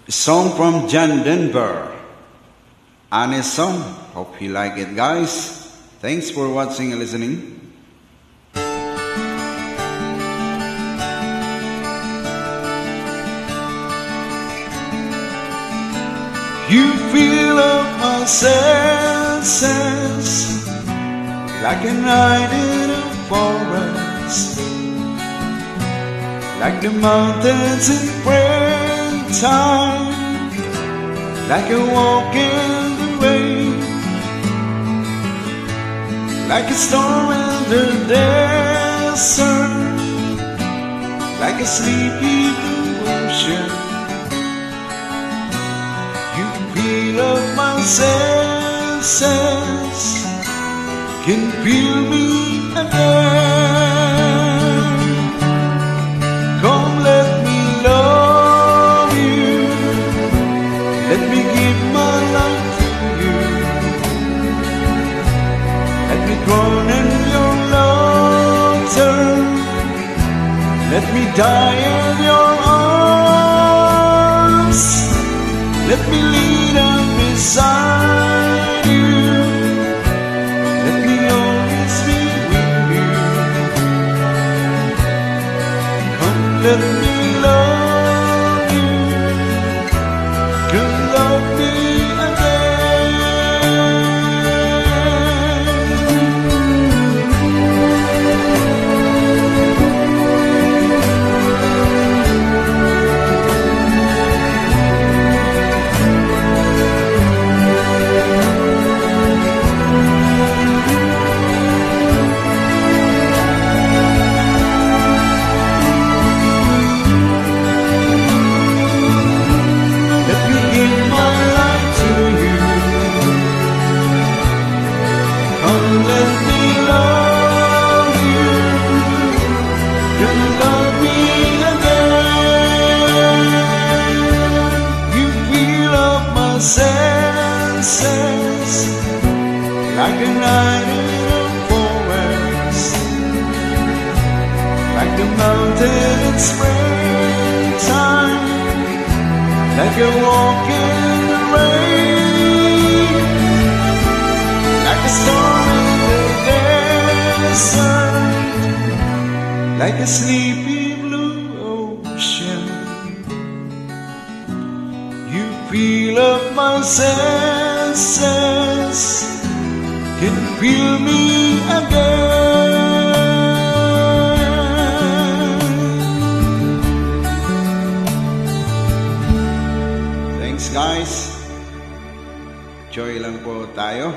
A song from John Denver. Honest song. Hope you like it, guys. Thanks for watching and listening. You fill up my senses like a night in a forest, like the mountains in springtime, like a walk in the rain, like a storm in the desert, like a sleepy blue ocean. You feel up my senses, can feel me again. Come, let me love you, let me give my life to you, let me drown in your laughter, let me die in your arms, let me lean up beside you, let me always be with you. Come, let me love you, come love me senses, like a night in a forest, like the mountain in springtime, like a walk in the rain, like a storm in the desert, like a sleepy blue ocean. You feel up my senses, can feel me again. Thanks, guys. Enjoy lang po tayo.